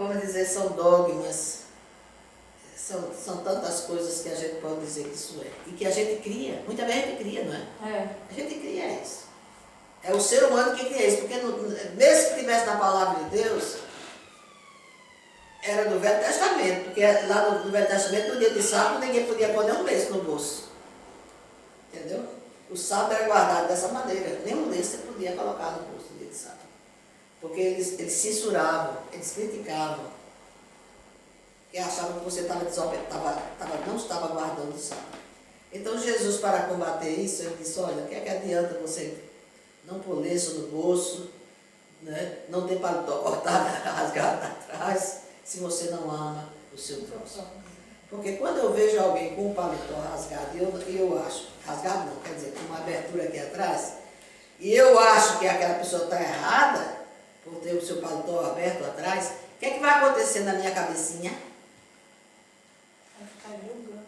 vamos dizer, são dogmas, são tantas coisas que a gente pode dizer que isso é. E que a gente cria, muita vez a gente cria, não é? A gente cria isso. É o ser humano que cria isso, porque mesmo que estivesse na palavra de Deus, era do Velho Testamento, porque lá no Velho Testamento, no dia de sábado, ninguém podia pôr nenhum lenço no bolso. Entendeu? O sábado era guardado dessa maneira, nenhum lenço você podia colocar no bolso no dia de sábado. Porque eles censuravam, eles criticavam, e achavam que você não estava guardando o sábado. Então Jesus, para combater isso, ele disse, olha, o que é que adianta você não pôr lenço no bolso, né? Não ter paletó cortado, rasgado atrás, se você não ama o seu próximo. Porque quando eu vejo alguém com um paletó rasgado, e eu acho, rasgado não, quer dizer, com uma abertura aqui atrás, e eu acho que aquela pessoa está errada, por ter o seu paletó aberto atrás, o que é que vai acontecer na minha cabecinha? Vai ficar julgando.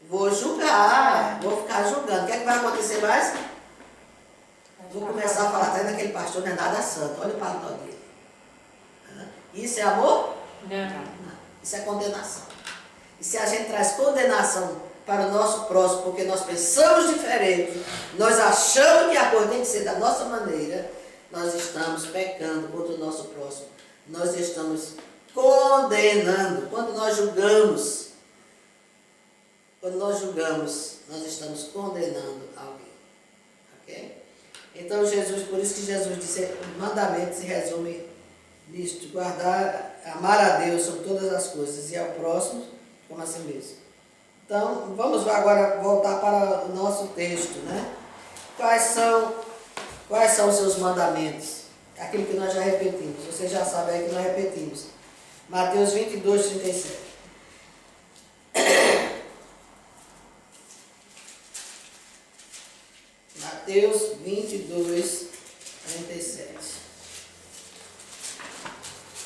Vou julgar, vou ficar julgando. O que é que vai acontecer mais? Vou começar a falar, até naquele pastor não é nada santo, olha o paletó dele. Isso é amor? Não. Isso é condenação. E se a gente traz condenação para o nosso próximo, porque nós pensamos diferente, nós achamos que a coisa tem que ser da nossa maneira, nós estamos pecando contra o nosso próximo. Nós estamos condenando. Quando nós julgamos, nós estamos condenando alguém. Ok? Então Jesus, por isso que Jesus disse, o mandamento se resume nisto, guardar, amar a Deus sobre todas as coisas e ao próximo como a si mesmo. Então, vamos agora voltar para o nosso texto, né? Quais são os seus mandamentos? Aquilo que nós já repetimos. Você já sabe aí que nós repetimos. Mateus 22, 37. Mateus 22, 37.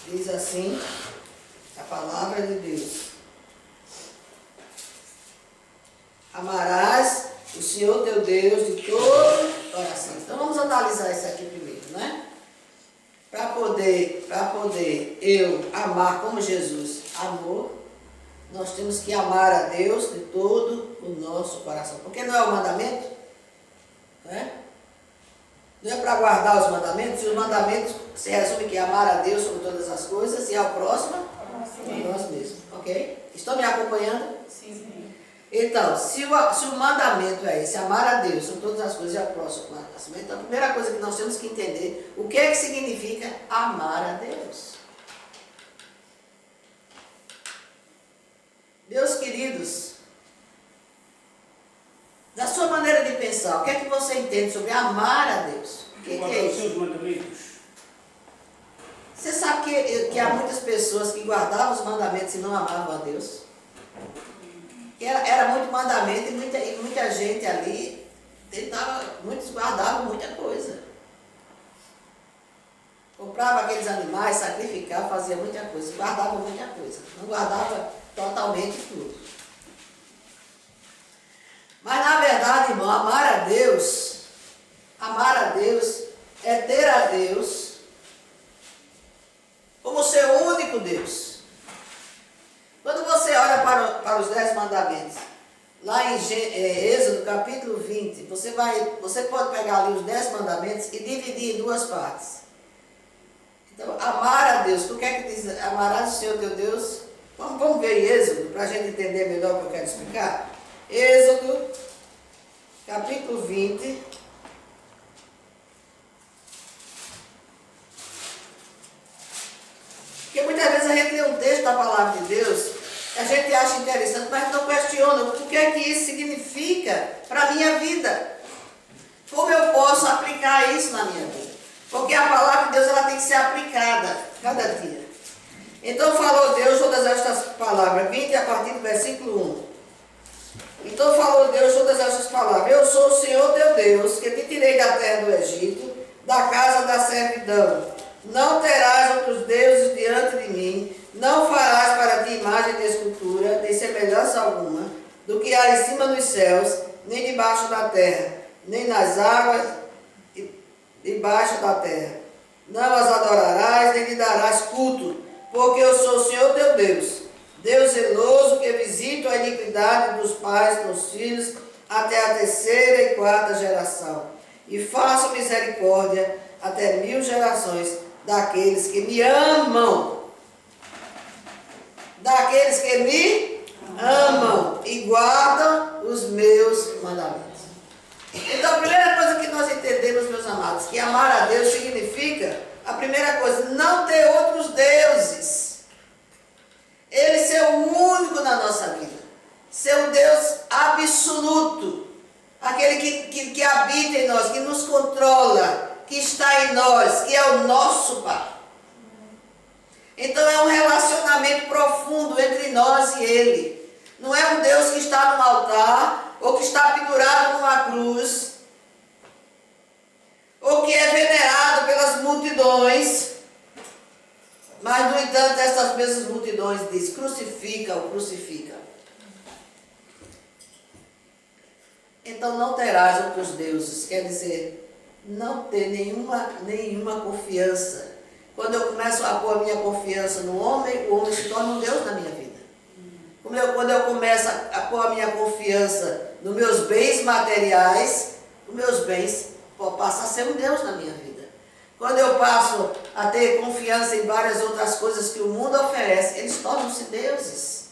Diz assim a palavra de Deus. Amarás o Senhor teu Deus de todo o coração. Então vamos analisar isso aqui primeiro, né? Para poder eu amar como Jesus amou, nós temos que amar a Deus de todo o nosso coração. Porque não é o mandamento? Né? Não é para guardar os mandamentos, e os mandamentos se resume que é amar a Deus sobre todas as coisas e ao próximo, a nós mesmos. Ok? Estão me acompanhando? Sim. Então, se o mandamento é esse, amar a Deus sobre todas as coisas e ao próximo, então a primeira coisa que nós temos que entender, o que é que significa amar a Deus? Meus queridos, da sua maneira de pensar, o que é que você entende sobre amar a Deus? O que é isso? Você sabe que há muitas pessoas que guardavam os mandamentos e não amavam a Deus? Era muito mandamento e muita gente ali muitos guardavam muita coisa. Comprava aqueles animais, sacrificava, fazia muita coisa, guardava muita coisa. Não guardava totalmente tudo. Mas na verdade, irmão, amar a Deus é ter a Deus como seu único Deus. Quando você olha para os 10 mandamentos, lá em Êxodo capítulo 20, você pode pegar ali os 10 mandamentos e dividir em duas partes. Então, amar a Deus, o que é que diz? Amarás o Senhor teu Deus. Vamos ver em Êxodo, para a gente entender melhor o que eu quero explicar. Êxodo, capítulo 20. Porque muitas vezes a gente lê um texto da palavra de Deus, a gente acha interessante, mas não questiona o que é que isso significa para a minha vida. Como eu posso aplicar isso na minha vida? Porque a palavra de Deus ela tem que ser aplicada cada dia. Então falou Deus todas estas palavras, 20 a partir do versículo 1. Então falou Deus todas estas palavras: eu sou o Senhor teu Deus, que te tirei da terra do Egito, da casa da servidão. Não terás outros deuses diante de mim, não farás para ti imagem de escultura, nem semelhança alguma, do que há em cima dos céus, nem debaixo da terra, nem nas águas debaixo da terra. Não as adorarás, nem lhe darás culto, porque eu sou o Senhor teu Deus, Deus zeloso, que visito a iniquidade dos pais nos filhos, até a terceira e quarta geração, e faço misericórdia até 1000 gerações daqueles que me amam. Daqueles que me amam e guardam os meus mandamentos. Então, a primeira coisa que nós entendemos, meus amados, que amar a Deus significa, a primeira coisa, não ter outros deuses. Ele ser o único na nossa vida. Ser um Deus absoluto. Aquele que habita em nós, que nos controla, que está em nós, que é o nosso Pai. Então é um relacionamento profundo entre nós e Ele. Não é um Deus que está no altar, ou que está pendurado numa cruz, ou que é venerado pelas multidões. Mas, no entanto, essas mesmas multidões dizem, crucifica-o, crucifica. Então não terás outros deuses, quer dizer, não ter nenhuma confiança. Quando eu começo a pôr a minha confiança no homem, o homem se torna um Deus na minha vida. Quando eu começo a pôr a minha confiança nos meus bens materiais, os meus bens passam a ser um Deus na minha vida. Quando eu passo a ter confiança em várias outras coisas que o mundo oferece, eles tornam-se deuses.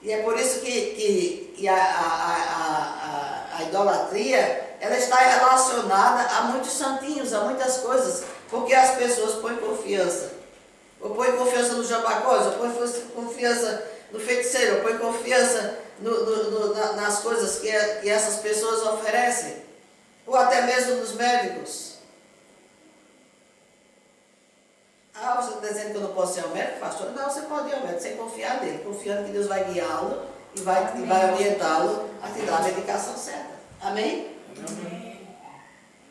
E é por isso que a idolatria, ela está relacionada a muitos santinhos, a muitas coisas, porque as pessoas põem confiança. Ou põem confiança no jabacós, ou põem confiança no feiticeiro, ou põem confiança nas coisas que essas pessoas oferecem, ou até mesmo nos médicos. Ah, você está dizendo que eu não posso ir ao médico, pastor? Não, você pode ir ao médico sem confiar nele, confiando que Deus vai guiá-lo e vai orientá-lo a te dar a medicação certa. Amém? Amém.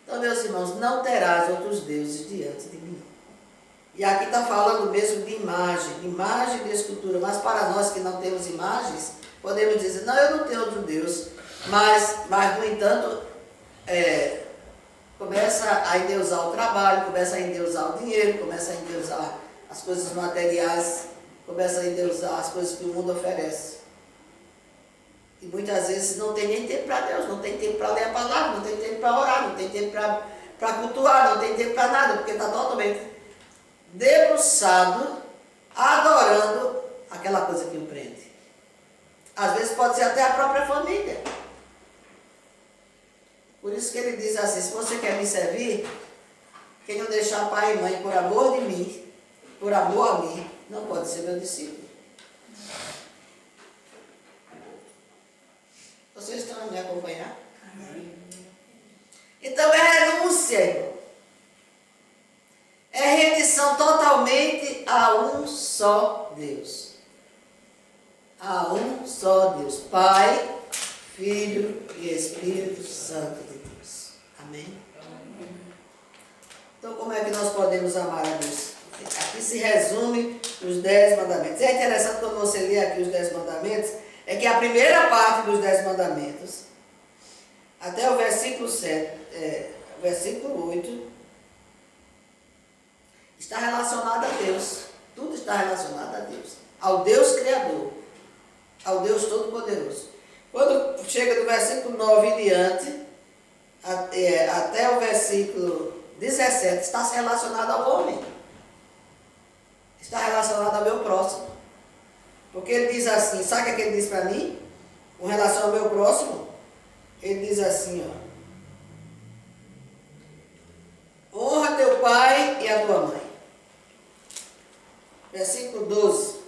Então, meus irmãos, não terás outros deuses diante de mim. E aqui está falando mesmo de imagem de escultura, mas para nós que não temos imagens, podemos dizer, não, eu não tenho outro Deus, mas no entanto, começa a endeusar o trabalho, começa a endeusar o dinheiro, começa a endeusar as coisas materiais, começa a endeusar as coisas que o mundo oferece. E muitas vezes não tem nem tempo para Deus, não tem tempo para ler a palavra, não tem tempo para orar, não tem tempo para cultuar, não tem tempo para nada, porque está totalmente debruçado, adorando aquela coisa que o prende. Às vezes pode ser até a própria família. Por isso que ele diz assim, se você quer me servir, quem não deixar pai e mãe por amor de mim, por amor a mim, não pode ser meu discípulo. Vocês estão a me acompanhar? Então é renúncia, irmão. É rendição totalmente a um só Deus. A um só Deus. Pai, Filho e Espírito Santo de Deus. Amém? Então, como é que nós podemos amar a Deus? Aqui se resume os 10 mandamentos. É interessante quando você lê aqui os 10 mandamentos, é que a primeira parte dos 10 mandamentos, até o versículo 8, está relacionado a Deus. Tudo está relacionado a Deus. Ao Deus Criador. Ao Deus Todo-Poderoso. Quando chega do versículo 9 em diante, até o versículo 17, está relacionado ao homem. Está relacionado ao meu próximo. Porque ele diz assim, sabe o que ele diz para mim? Com relação ao meu próximo? Ele diz assim, ó. Honra teu pai e a tua mãe. Versículo 12.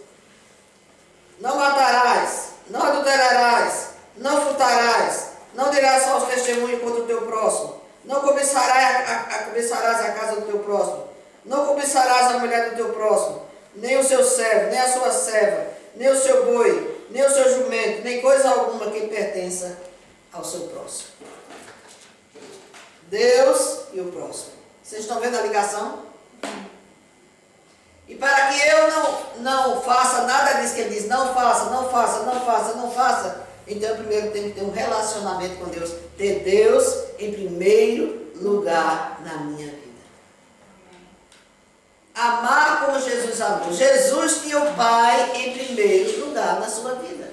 Não matarás, não adulterarás, não furtarás, não dirás falso testemunho contra o teu próximo, não cobiçarás a casa do teu próximo, não cobiçarás a mulher do teu próximo, nem o seu servo, nem a sua serva, nem o seu boi, nem o seu jumento, nem coisa alguma que pertença ao seu próximo. Deus e o próximo. Vocês estão vendo a ligação? E para que eu não faça nada disso que ele diz, não faça, não faça, não faça, não faça, então eu primeiro tenho que ter um relacionamento com Deus, ter Deus em primeiro lugar na minha vida. amar como Jesus amou. Jesus tinha o Pai em primeiro lugar na sua vida.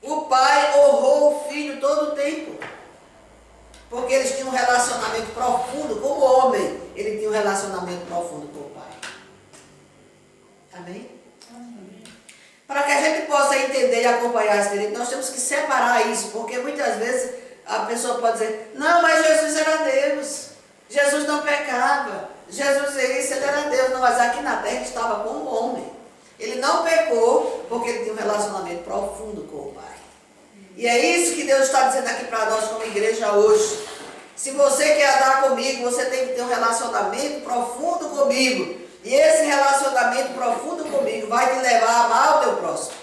O Pai honrou o Filho todo o tempo. Porque eles tinham um relacionamento profundo, como homem, ele tinha um relacionamento profundo com o Pai. Amém? Amém. Para que a gente possa entender e acompanhar esse direito, nós temos que separar isso, porque muitas vezes a pessoa pode dizer, não, mas Jesus era Deus, Jesus não pecava, Jesus isso, ele era Deus, não, mas aqui na terra ele estava como homem. Ele não pecou porque ele tinha um relacionamento profundo com o Pai. E é isso que Deus está dizendo aqui para nós como igreja hoje. Se você quer andar comigo, você tem que ter um relacionamento profundo comigo. E esse relacionamento profundo comigo vai te levar a amar o teu próximo.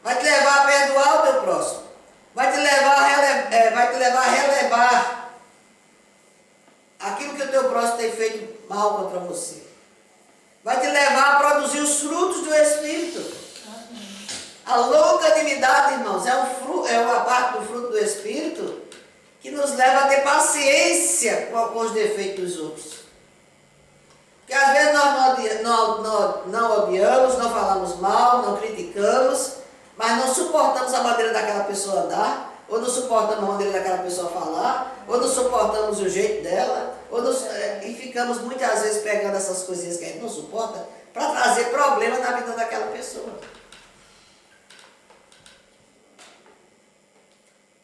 Vai te levar a perdoar o teu próximo. Vai te levar a relevar aquilo que o teu próximo tem feito mal contra você. Vai te levar a produzir os frutos do Espírito. A longanimidade, irmãos, é uma parte do fruto do Espírito que nos leva a ter paciência com os defeitos dos outros. Porque às vezes nós não odiamos, não falamos mal, não criticamos, mas não suportamos a maneira daquela pessoa andar, ou não suportamos a maneira daquela pessoa falar, ou não suportamos o jeito dela, e ficamos muitas vezes pegando essas coisinhas que a gente não suporta para trazer problema na vida daquela pessoa.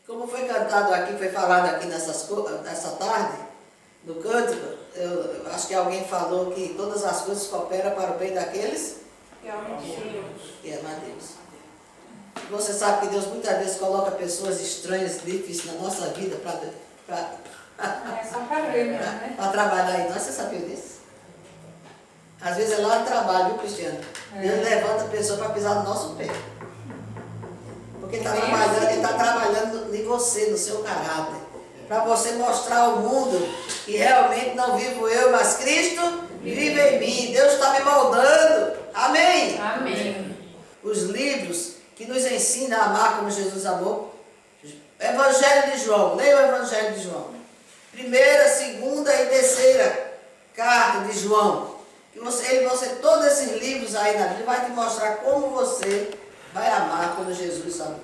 Como foi cantado aqui, foi falado aqui nessa tarde, no cântico, eu acho que alguém falou que todas as coisas cooperam para o bem daqueles Que amam Deus. que amam a Deus. Você sabe que Deus muitas vezes coloca pessoas estranhas, difíceis na nossa vida É só para ver, né? para trabalhar em nós. Você sabia disso? Às vezes é lá no trabalho, viu, Cristiano? Deus levanta a pessoa para pisar no nosso pé. Porque ele está trabalhando em você, no seu caráter. Para você mostrar ao mundo que realmente não vivo eu, mas Cristo vive em mim. Deus está me moldando. Amém? Amém. Os livros que nos ensinam a amar como Jesus amou. Evangelho de João. Leia o Evangelho de João. Primeira, segunda e terceira carta de João. Que todos esses livros aí na Bíblia vai te mostrar como você vai amar como Jesus amou.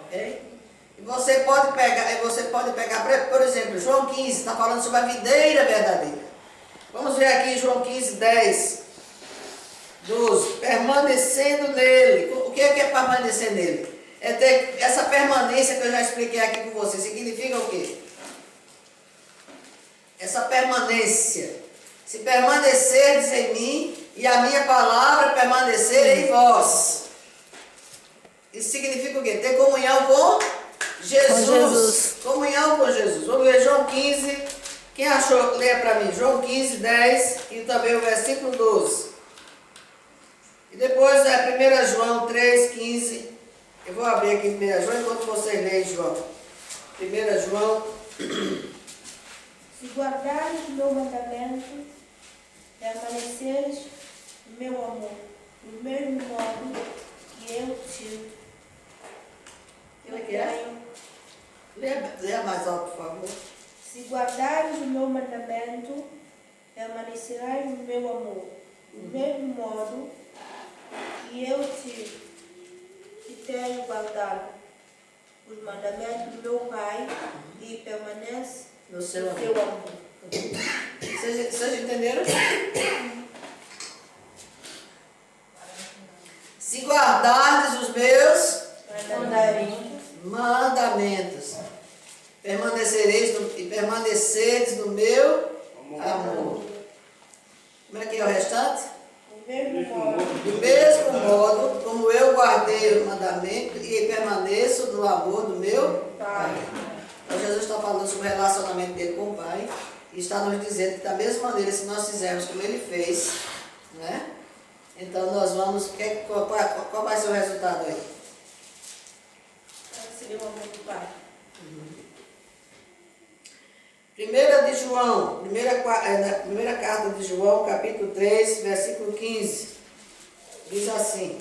Ok? E você pode pegar, por exemplo, João 15, está falando sobre a videira verdadeira. Vamos ver aqui João 15, 10, 12. Permanecendo nele. O que é permanecer nele? É ter essa permanência que eu já expliquei aqui com você. Significa o quê? Essa permanência. Se permanecerdes em mim e a minha palavra permanecer em vós. Isso significa o quê? Ter comunhão com Jesus. Comunhão com Jesus. Vamos ver João 15. Quem achou, leia para mim. João 15, 10 e também o versículo 12. E depois 1 João 3, 15. Eu vou abrir aqui 1 João enquanto vocês leem João. 1 João. Se guardares o meu mandamento, permaneceres no meu amor, do mesmo modo que eu te Como é que é? Leia mais alto, por favor. Se guardares o meu mandamento, permanecerás no meu amor, do mesmo modo que eu te tenho guardado os mandamentos do meu Pai e permanece No seu no amor. teu amor. Vocês entenderam? Se guardardes os meus mandamentos, permanecereis no meu amor. Como é que é o restante? Do mesmo modo. Do mesmo modo, como eu guardei o mandamento e permaneço no amor do meu Pai. Então Jesus está falando sobre o relacionamento dele com o Pai e está nos dizendo que da mesma maneira, se nós fizermos como ele fez, né? Então nós vamos, qual vai ser o resultado aí? Seria o amor do Pai. 1 de João, primeira carta de João, capítulo 3, versículo 15, diz assim,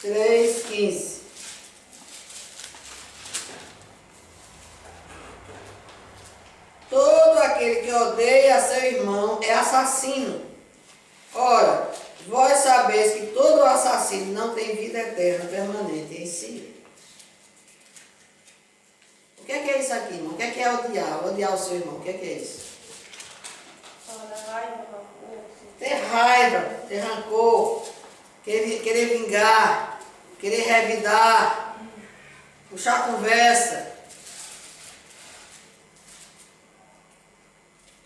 3, 15. todo aquele que odeia a seu irmão é assassino. Ora, vós sabeis que todo assassino não tem vida eterna permanente em si. O que é isso aqui, irmão? O que é odiar? Odiar o seu irmão, o que é isso? Ter raiva, ter rancor, querer vingar, querer revidar, puxar conversa.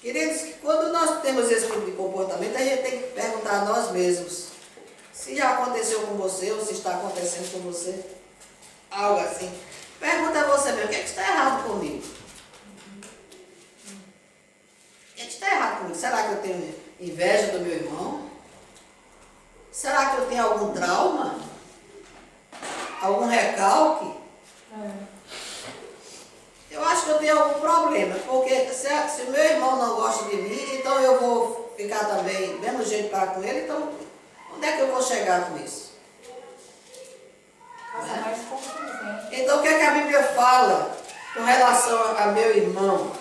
Queridos, quando nós temos esse tipo de comportamento, a gente tem que perguntar a nós mesmos se já aconteceu com você ou se está acontecendo com você, algo assim. Pergunta a você mesmo, o que é que está errado comigo? O que é que está errado comigo? Será que eu tenho inveja do meu irmão? Será que eu tenho algum trauma? Algum recalque? Eu acho que eu tenho algum problema, porque se o meu irmão não gosta de mim, então eu vou ficar também do mesmo jeito para com ele, então onde é que eu vou chegar com isso? Causa mais confusão. Então o que é que a Bíblia fala com relação a meu irmão?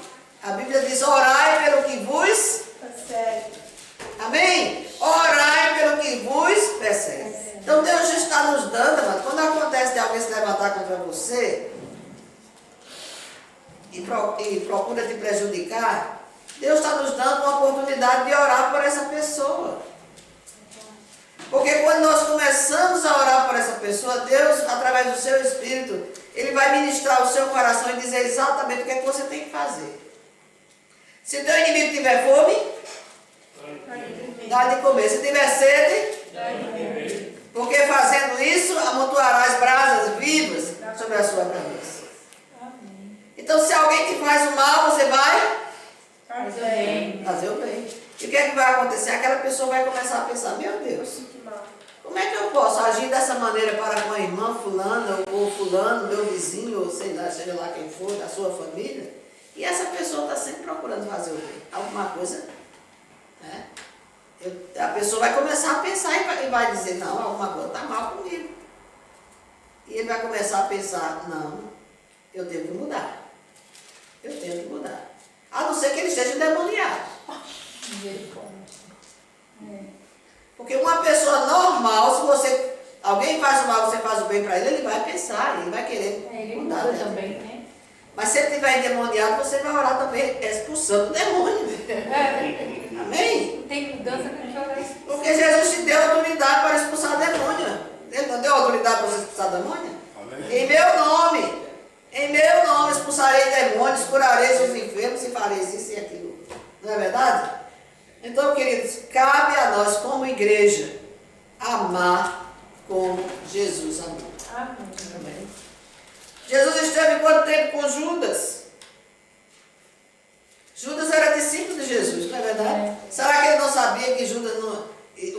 A Bíblia diz, orai pelo que vos persegue. Amém? Orai pelo que vos persegue. Então Deus já está nos dando, mas quando acontece de alguém se levantar contra você e procura te prejudicar, Deus está nos dando uma oportunidade de orar por essa pessoa. Porque quando nós começamos a orar por essa pessoa, Deus, através do seu Espírito, Ele vai ministrar o seu coração e dizer exatamente o que é que você tem que fazer. Se teu inimigo tiver fome, dá de comer. Se tiver sede, porque fazendo isso, amontoarás brasas vivas sobre a sua cabeça. Então, se alguém te faz o mal, você vai fazer o bem. E o que é que vai acontecer? Aquela pessoa vai começar a pensar, meu Deus, como é que eu posso agir dessa maneira para com a irmã fulana, ou fulano, meu vizinho, ou sei lá, seja lá quem for, da sua família? E essa pessoa está sempre procurando fazer o bem. Alguma coisa, né? A pessoa vai começar a pensar e vai dizer, não, alguma coisa está mal comigo. E ele vai começar a pensar, não, eu tenho que mudar. Eu tenho que mudar. A não ser que ele esteja endemoniado. Porque uma pessoa normal, se alguém faz o mal, você faz o bem para ele vai pensar, ele vai querer Ele mudar. muda também, né? Mas se ele estiver endemoniado, você vai orar também expulsando o demônio. Amém? Tem mudança que a gente vai expulsar. Porque Jesus te deu autoridade para expulsar demônio. Ele não deu autoridade para você expulsar demônio? Amém. Em meu nome expulsarei demônios, curareis os enfermos e fareis isso e aquilo. Não é verdade? Então, queridos, cabe a nós, como igreja, amar como Jesus amou. Amém. Jesus esteve quanto tempo com Judas? Judas era discípulo de Jesus, não é verdade? Será que ele não sabia que Judas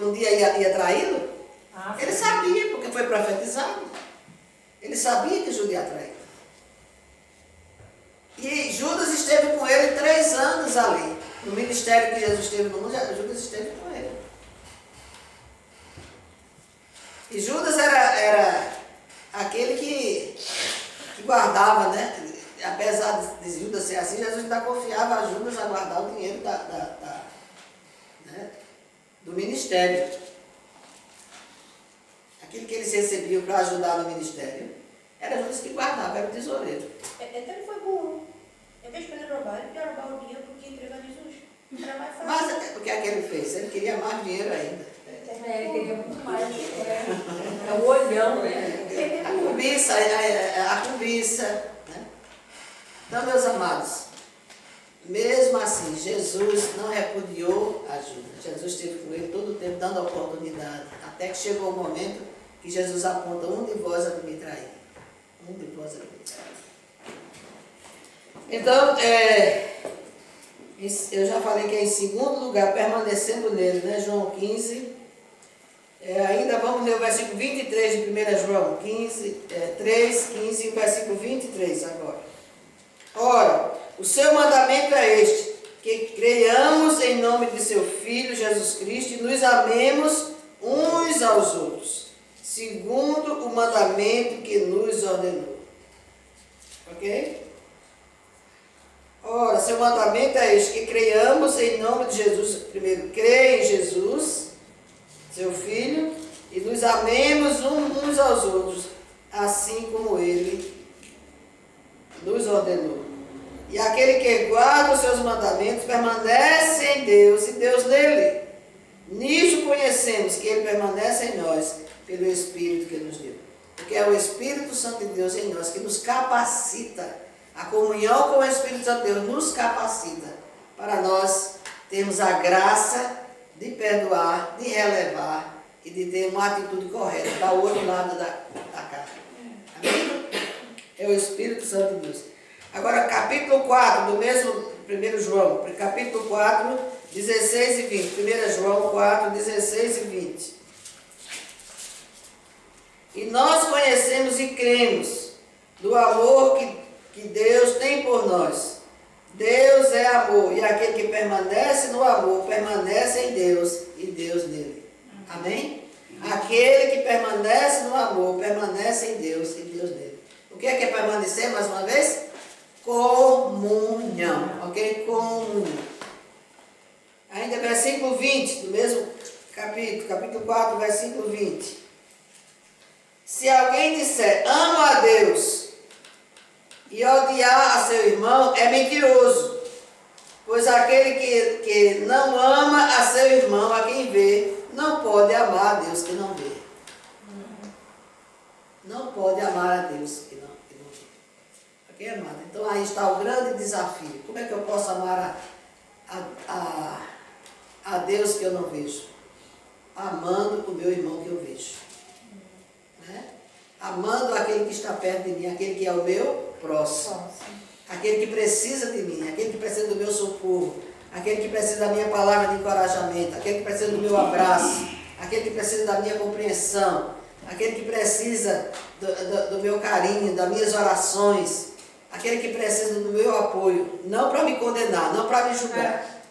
um dia ia traí-lo? Ele sabia, porque foi profetizado. Ele sabia que Judas ia traí-lo. E Judas esteve com ele 3 anos ali. No ministério que Jesus esteve no mundo, Judas esteve com ele. E Judas era aquele que guardava, né? Apesar de Judas ser assim, Jesus ainda confiava a Judas a guardar o dinheiro né? Do ministério. Aquilo que eles recebiam para ajudar no ministério. Era Judas que guardava, era o tesoureiro. Então ele foi burro. Em vez de fazer roubar, ele queria roubar o dinheiro porque entregar Jesus. Era mais fácil. Mas o que é que ele fez? Ele queria mais dinheiro ainda. Ele queria muito mais. É o olhão, né? A cobiça. Né? Então, meus amados, mesmo assim, Jesus não repudiou a Judas. Jesus esteve com ele todo o tempo, dando oportunidade. Até que chegou o momento que Jesus aponta, um de vós a me trair. Um de vós a me trair. Então, eu já falei que é em segundo lugar, permanecendo nele, né? João 15. Ainda vamos ler o versículo 23 de 1 João 3, 15 e o versículo 23 agora. Ora, o seu mandamento é este, que creiamos em nome de seu Filho Jesus Cristo e nos amemos uns aos outros, segundo o mandamento que nos ordenou. Ok? Ora, seu mandamento é este, que creiamos em nome de Jesus. Primeiro, creia em Jesus, seu Filho, e nos amemos uns aos outros, assim como Ele nos ordenou. E aquele que guarda os seus mandamentos permanece em Deus e Deus nele. Nisto conhecemos que Ele permanece em nós pelo Espírito que nos deu. Porque é o Espírito Santo de Deus em nós que nos capacita. A comunhão com o Espírito Santo de Deus nos capacita para nós termos a graça de perdoar, de relevar e de ter uma atitude correta, dar o outro lado da carne. Amém? É o Espírito Santo de Deus. Agora, capítulo 4 do mesmo 1 João, capítulo 4, 16 e 20. 1 João 4, 16 e 20. E nós conhecemos e cremos do amor que Deus tem por nós. Deus é amor, e aquele que permanece no amor, permanece em Deus e Deus nele. Amém? Aquele que permanece no amor, permanece em Deus e Deus nele. O que é permanecer, mais uma vez? Comunhão, ok? Comunhão. Ainda versículo 20, do mesmo capítulo 4, versículo 20. Se alguém disser, amo a Deus, e odiar a seu irmão, é mentiroso. Pois aquele que não ama a seu irmão, a quem vê, não pode amar a Deus que não vê. Não pode amar a Deus que não vê. Ok, amado? Então aí está o grande desafio. Como é que eu posso amar a Deus que eu não vejo? Amando o meu irmão que eu vejo. Né? Amando aquele que está perto de mim, aquele que é o meu próximo. Aquele que precisa de mim, aquele que precisa do meu socorro, aquele que precisa da minha palavra de encorajamento, aquele que precisa do meu abraço, aquele que precisa da minha compreensão, aquele que precisa do meu carinho, das minhas orações, aquele que precisa do meu apoio, não para me condenar, não para me julgar,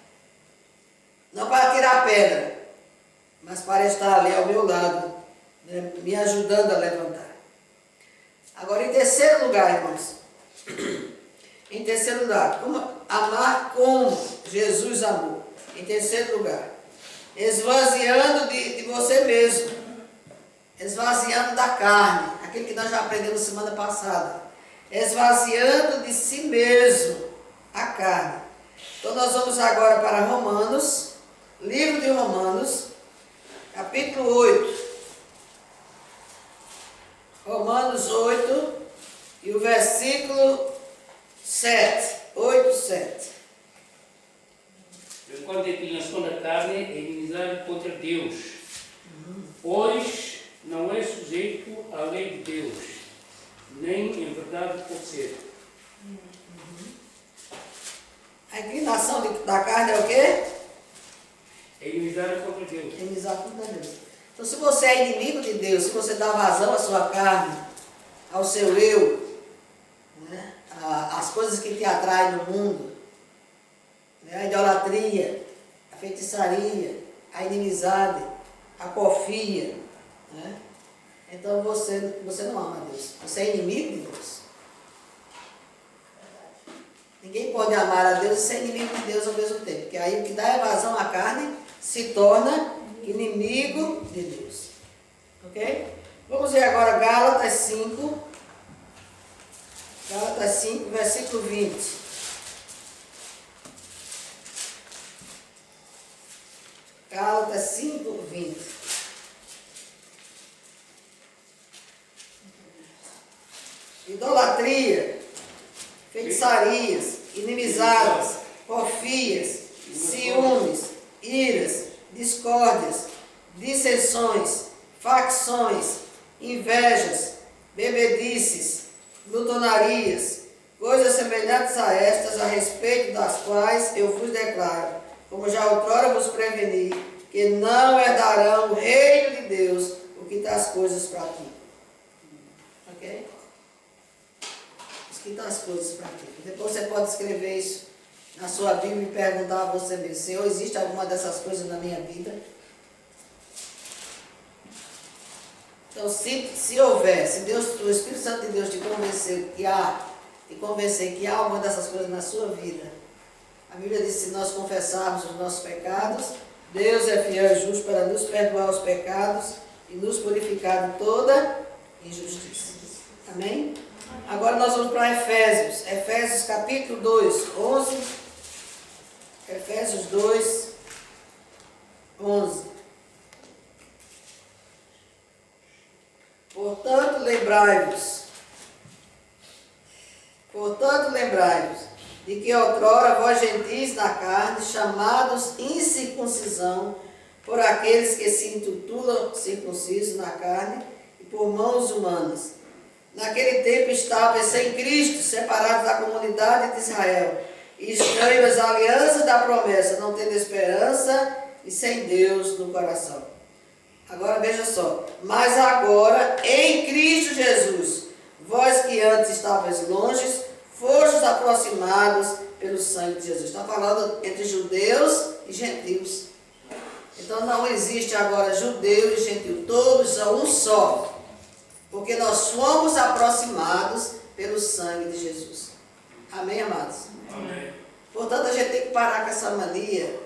não para tirar pedra, mas para estar ali ao meu lado, né, me ajudando a levantar. Agora, em terceiro lugar, irmãos, em terceiro lugar, amar como Jesus amou. Em terceiro lugar, esvaziando de você mesmo, esvaziando da carne, aquilo que nós já aprendemos semana passada, esvaziando de si mesmo a carne. Então nós vamos agora para Romanos, livro de Romanos, capítulo 8. Romanos 8 e o versículo 7, 8, 7. Enquanto a inclinação da carne é inimizade contra Deus, pois não é sujeito à lei de Deus, nem em verdade pode ser. A inclinação da carne é o quê? É inimizade contra Deus. Inimizade contra Deus. Então, se você é inimigo de Deus, se você dá vazão à sua carne, ao seu eu, né, as coisas que te atraem no mundo, né, a idolatria, a feitiçaria, a inimizade, a porfia, né, então você não ama Deus, você é inimigo de Deus. Ninguém pode amar a Deus e ser inimigo de Deus ao mesmo tempo, porque aí o que dá vazão à carne se torna inimigo de Deus. Ok? Vamos ver agora Gálatas 5. Gálatas 5, versículo 20. Gálatas 5, 20. Idolatria, feitiçarias, inimizades, porfias, ciúmes, iras, discórdias, dissensões, facções, invejas, bebedices, glutonarias, coisas semelhantes a estas, a respeito das quais eu vos declaro, como já outrora vos preveni, que não herdarão o reino de Deus o que tais coisas praticam. Ok? Os que tais coisas praticam. Depois você pode escrever isso na sua Bíblia e perguntar a você mesmo: Senhor, existe alguma dessas coisas na minha vida? Então, se houver, se Deus, o Espírito Santo de Deus te convenceu que há e convencer que há alguma dessas coisas na sua vida. A Bíblia diz que se nós confessarmos os nossos pecados, Deus é fiel e justo para nos perdoar os pecados e nos purificar de toda injustiça. Amém? Agora nós vamos para Efésios. Efésios capítulo 2, 11. Efésios 2, 11. Portanto, lembrai-vos de que outrora vós gentis na carne, chamados incircuncisão, por aqueles que se intitulam circuncisos na carne e por mãos humanas. Naquele tempo estavais sem Cristo, separados da comunidade de Israel, e estranhos às alianças da promessa, não tendo esperança e sem Deus no coração. Agora veja só, mas agora em Cristo Jesus, vós que antes estavais longe, fostes aproximados pelo sangue de Jesus. Está falando entre judeus e gentios. Então não existe agora judeu e gentil, todos são um só, porque nós fomos aproximados pelo sangue de Jesus. Amém, amados? Amém. Portanto, a gente tem que parar com essa mania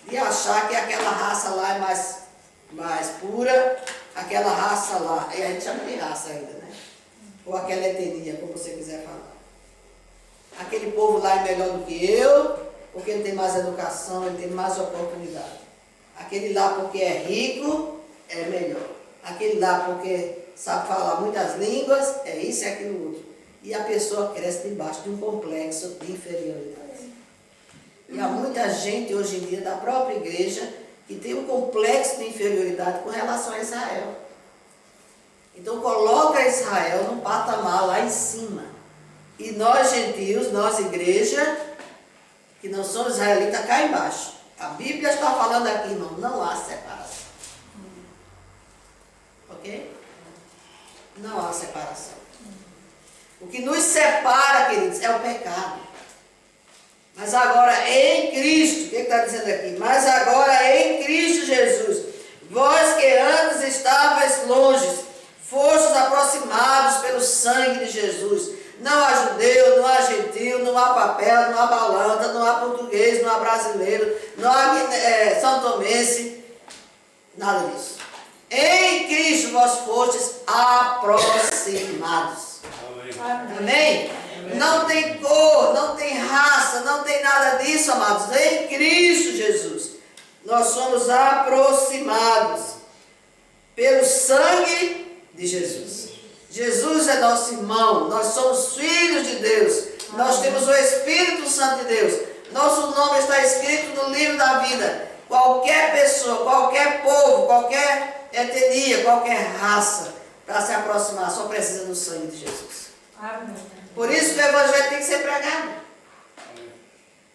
de achar que aquela raça lá é mais pura, aquela raça lá, e a gente chama de raça ainda, né? Ou aquela etnia, como você quiser falar. Aquele povo lá é melhor do que eu, porque ele tem mais educação, ele tem mais oportunidade. Aquele lá porque é rico, é melhor. Aquele lá porque sabe falar muitas línguas, é isso e aquilo outro. E a pessoa cresce debaixo de um complexo de inferioridade. E há muita gente hoje em dia da própria igreja que tem um complexo de inferioridade com relação a Israel. Então coloca Israel num patamar lá em cima. E nós gentios, nós igreja, que não somos israelitas, cá embaixo. A Bíblia está falando aqui, irmão, não há separação. Ok? Não há separação. O que nos separa, queridos, é o pecado. Mas agora em Cristo, o que está dizendo aqui? Mas agora em Cristo Jesus, vós que antes estavais longe, fostes aproximados pelo sangue de Jesus. Não há judeu, não há gentil, não há papel, não há balanta, não há português, não há brasileiro, não há são tomense, nada disso. Em Cristo vós fostes aproximados. Amém. Amém? Não tem cor, não tem raça, não tem nada disso, amados. Em Cristo Jesus, nós somos aproximados pelo sangue de Jesus. Jesus é nosso irmão, nós somos filhos de Deus, nós temos o Espírito Santo de Deus. Nosso nome está escrito no livro da vida. Qualquer pessoa, qualquer povo, qualquer etnia, qualquer raça, para se aproximar, só precisa do sangue de Jesus. Amém. Por isso que o Evangelho tem que ser pregado.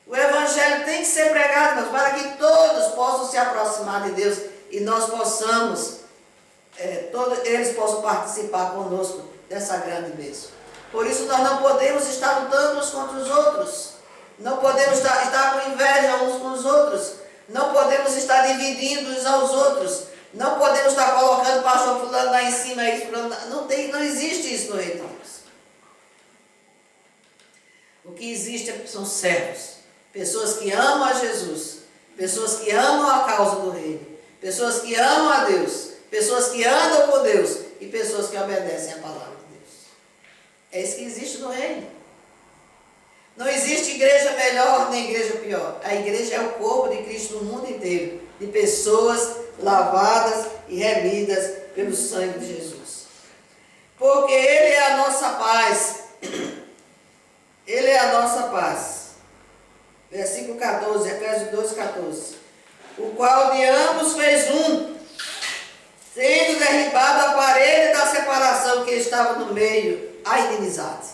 O Evangelho tem que ser pregado, mas para que todos possam se aproximar de Deus e nós possamos, todos eles possam participar conosco dessa grande bênção. Por isso nós não podemos estar lutando uns contra os outros. Não podemos estar com inveja uns com os outros. Não podemos estar dividindo uns aos outros. Não podemos estar colocando o pastor fulano lá em cima. Não existe isso no reino de Deus. O que existe são servos, pessoas que amam a Jesus, pessoas que amam a causa do reino, pessoas que amam a Deus, pessoas que andam com Deus e pessoas que obedecem a palavra de Deus. É isso que existe no reino. Não existe igreja melhor nem igreja pior. A igreja é o corpo de Cristo no mundo inteiro, de pessoas lavadas e remidas pelo sangue de Jesus. Porque Ele é a nossa paz. Ele é a nossa paz. Versículo 14, Efésios 2, 14. O qual de ambos fez um, tendo derribado a parede da separação que estava no meio, a inimizade.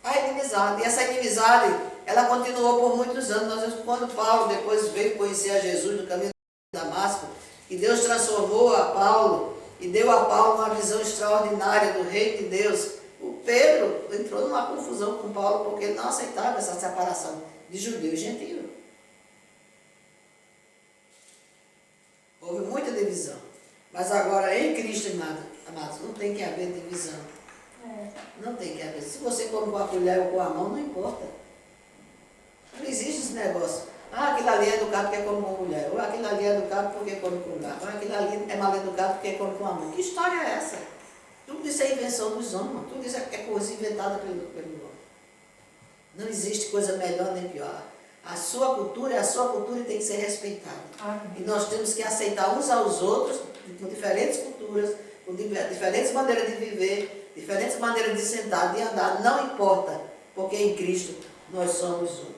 A inimizade. E essa inimizade, ela continuou por muitos anos. Quando Paulo depois veio conhecer a Jesus no caminho de Damasco, e Deus transformou a Paulo e deu a Paulo uma visão extraordinária do reino de Deus. O Pedro entrou numa confusão com Paulo porque ele não aceitava essa separação de judeu e gentio. Houve muita divisão. Mas agora em Cristo, amados, não tem que haver divisão. Não tem que haver. Se você come com a colher ou com a mão, não importa. Não existe esse negócio. Ah, aquilo ali é educado porque come com a colher. Ou aquilo ali é educado porque come com o garfo. Ou aquilo ali é mal educado porque come com a mão. Que história é essa? Tudo isso é invenção dos homens. Tudo isso é coisa inventada pelo homem. Não existe coisa melhor nem pior. A sua cultura é a sua cultura e tem que ser respeitada. E nós temos que aceitar uns aos outros, com diferentes culturas, com diferentes maneiras de viver, diferentes maneiras de sentar, de andar, não importa, porque em Cristo nós somos um.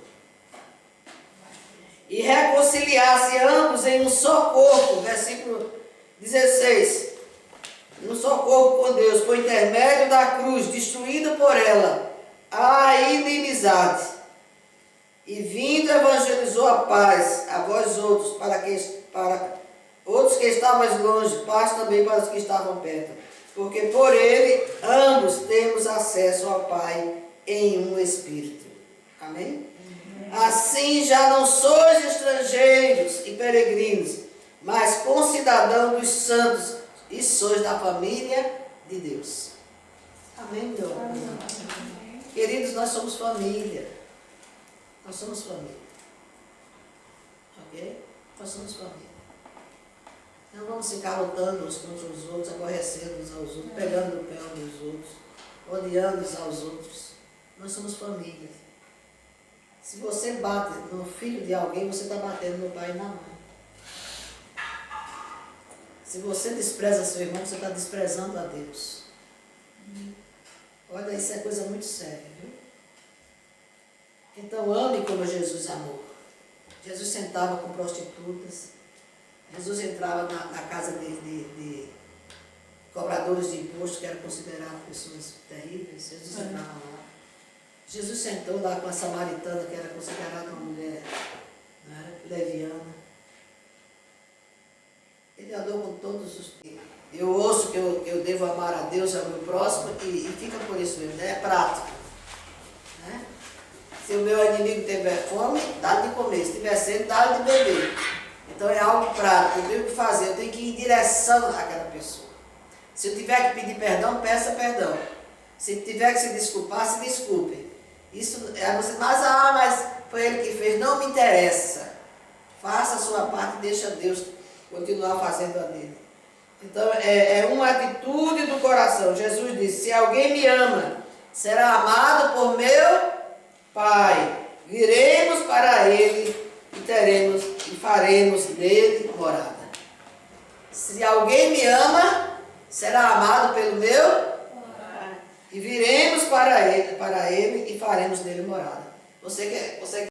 E reconciliar-se ambos em um só corpo, versículo 16, um só corpo com Deus, por intermédio da cruz, destruída por ela, a inimizade. E vindo evangelizou a paz a vós outros, para outros que estavam longe, paz também para os que estavam perto. Porque por ele ambos temos acesso ao Pai em um Espírito. Amém? Assim já não sois estrangeiros e peregrinos, mas concidadãos dos santos e sois da família de Deus. Amém, meu amor? Queridos, nós somos família. Nós somos família. Ok? Nós somos família. Não vamos ficar lutando uns contra os outros, aborrecendo uns aos outros, pegando no pé uns dos outros, odiando uns aos outros. Nós somos família. Se você bate no filho de alguém, você está batendo no pai e na mãe. Se você despreza seu irmão, você está desprezando a Deus. Olha, isso é coisa muito séria, viu? Então ame como Jesus amou. Jesus sentava com prostitutas. Jesus entrava na casa de cobradores de imposto, que eram considerados pessoas terríveis. Jesus entrava lá. Jesus sentou lá com a samaritana, que era considerada uma mulher, né, leviana. Ele andou com todos os... Eu ouço que eu devo amar a Deus e ao meu próximo, e fica por isso mesmo, é prático. Né? Se o meu inimigo tiver fome, dá de comer. Se tiver sede, dá de beber. Então é algo prático, eu tenho que fazer, eu tenho que ir em direção àquela pessoa. Se eu tiver que pedir perdão, peça perdão. Se tiver que se desculpar, se desculpe. Isso é você, mas foi ele que fez, não me interessa. Faça a sua parte e deixa Deus continuar fazendo a dele. Então é uma atitude do coração. Jesus disse: se alguém me ama, será amado por meu Pai. Viremos para ele e faremos nele morada. Se alguém me ama, será amado pelo meu Pai. E viremos para ele e faremos nele morada. Você quer